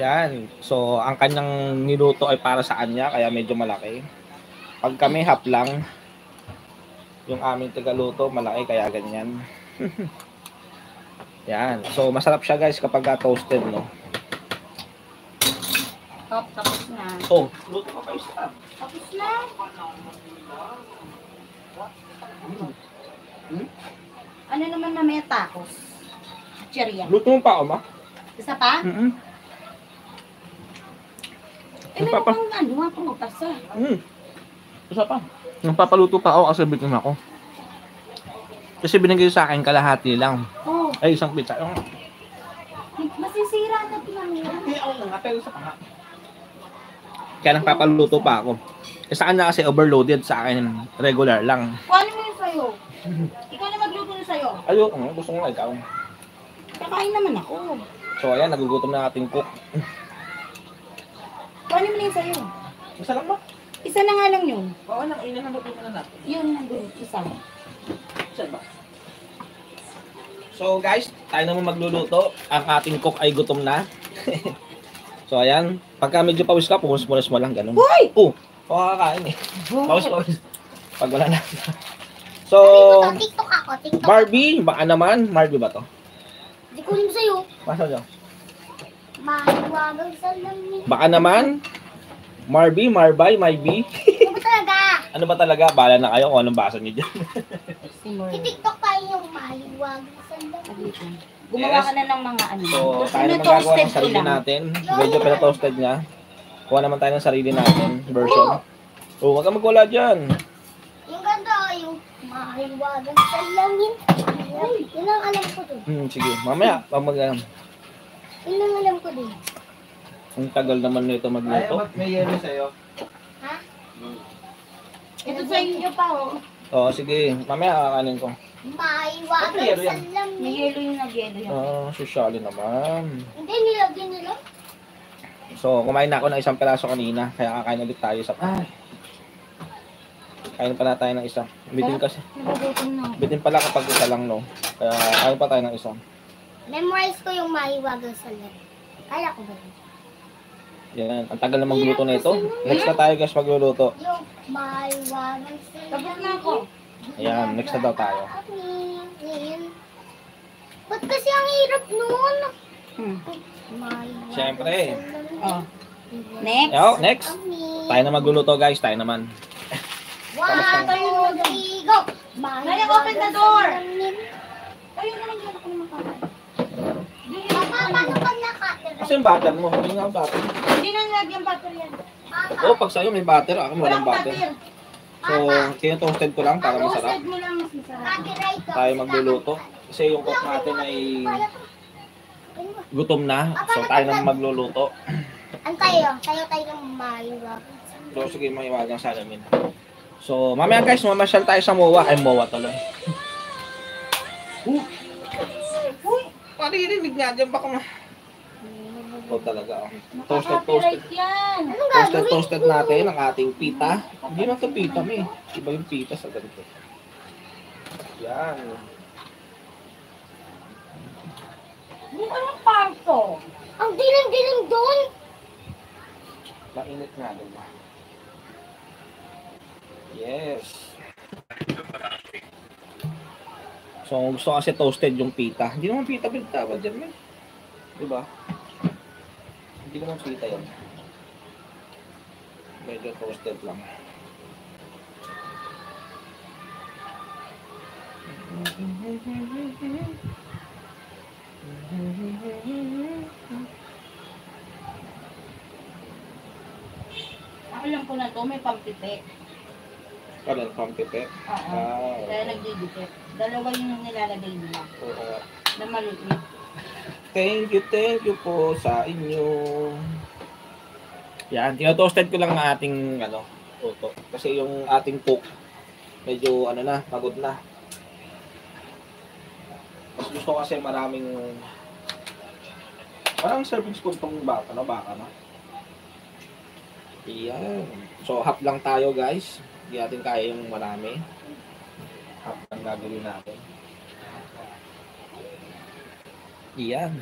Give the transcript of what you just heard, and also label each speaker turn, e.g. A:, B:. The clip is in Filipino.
A: Yan. So, ang kanyang niluto ay para sa kanya, kaya medyo malaki. Pag kami half lang, yung aming tagaluto, malaki, kaya ganyan. Yan. So, masarap siya guys kapag toasted, no?
B: Tapos na.
A: Oh, luto ka pa isa.
B: Tapos na. Ano naman na may tacos? Chicheria.
A: Luto mo pa ako, ma?
B: Isa pa? Eh, meron
A: Papa.
B: kang ano, mga pangutasa.
A: Isa pa. Nagpapaluto pa ako kasi bitin ako. Kasi binigay sa akin kalahati lang.
B: Oh,
A: Ay, isang pizza.
B: masisira na pinamira.
A: Hindi ako nga, pero isa pa nga. Kaya nagpapaluto pa ako. Eh, sa kanya kasi overloaded, sa akin regular lang.
B: Kuhanin mo yun sa'yo. Ikaw na magluto na sa'yo.
A: Ayoko nga, gusto ko nga ikaw.
B: Kakain naman ako.
A: So ayan, nagugutom na ating cook.
B: Kuhanin mo na yun sa'yo.
A: Isa lang ba?
B: Isa na nga lang yun.
A: Oo, nang inahanap ko na natin.
B: Yun, nandun. Isa.
A: Isa ba? So guys, tayo naman magluluto. Ang ating cook ay gutom na. So ayan, pagka medyo pawis ka, pumus-pumus mo lang, ganun.
B: Hoy!
A: Oh, kakain eh. Pawis. Pag wala na. So,
B: TikTok ako, TikTok.
A: Barbie, baka naman. Barbie ba to?
B: Di kunin mo sa'yo.
A: Masa dyan?
B: Mahiwagang salamin.
A: Baka naman. Marby, Marbay, Maybe.
B: Ano ba talaga?
A: Ano ba talaga? Bahala na kayo kung anong basa niyo dyan.
B: TikTok tayo yung mahiwagang salamin. Gumawa ka na ng mga ano.
A: So, tayo naman gagawa ng sarili natin. Medyo pinatoasted niya. Kuha naman tayo ng sarili natin version. Oh, wag kang magwala dyan.
B: Yung ganda, yung mahiwagang salamin. Yun ang alam ko dun.
A: Sige, mamaya.
B: Yun ang alam ko dun.
A: Ang tagal naman nito magluto.
C: May yelo sa'yo.
B: Ha? Ito sa inyo pa, oh.
A: Oo, sige. Mamaya kakanin ko.
B: Mahiwagang
A: May yelo yan.
B: salamin. May yelo yung nag-yelo yan.
A: Sosyali naman.
B: Hindi, nilagyan nila.
A: So, kumain na ako ng isang peraso kanina. Kaya kakain ulit tayo sa kain pa na tayo ng isa. Bitin kasi.
B: Nagugutom na.
A: Bitin pala kapag isa lang, no? Kaya kain pa tayo ng isa.
B: Memorize ko yung mahiwagang salamin. Kaya ko ba yun?
A: Yan. Ang tagal na magluto na ito. Next na tayo guys magluluto.
B: Yung mahiwagang salamin. Tapos na ako.
A: Ayan, next na daw tayo.
B: Ba't kasi ang hirap nun?
A: Siyempre.
B: Oh. Next.
A: Next. Tayo na magluluto guys. Tayo naman.
B: 1, 2, 3, go! Naya, open the door! Ayun naman dyan ako naman kakain. Papa, paano pag naka-battery?
A: Kasi yung butter mo. Hindi nga ang butter.
B: Hindi na nilagyan battery yan.
A: Oo, pag sa'yo may butter. Ako walang butter. So, tinatoasted ko lang para masarap.
B: Roasted mo lang mas masarap.
A: Tayo magluluto. Kasi yung cook natin ay gutom na. So, tayo naman magluluto.
B: Ang tayo ng mahiwagang.
A: So, sige, maiwagang salamin. So, mamaya guys, mamasyal tayo sa MOA. Ay, MOA tuloy. Uy! Paririnig nga dyan. Baka ma... Ito talaga. Toasted. Toasted natin ang ating pita. Hindi na ito pita, may. Iba yung pita sa ganito. Yan.
B: Anong parto? Ang dilim-dilim doon.
A: Mainit nga din ba? Yes. So, gusto kasi toasted yung pita. Hindi naman pita tawag dyan, man. Diba? Hindi naman pita yun. Medyo toasted lang.
B: Alam ko na to, may pampipet.
A: Parang pampipet.
B: Oo. Kaya nagdidikit. Dalawa yung nilalagay nila.
A: Oo.
B: Na maliit.
A: Thank you po sa inyo. Yan, tinotoasted ko lang ang ating luto. Kasi yung ating cook medyo pagod na. Mas gusto kasi maraming parang serving spoon tong baka na. Yan. So half lang tayo guys. Hindi natin kaya yung marami. Half lang gagawin natin. Yan.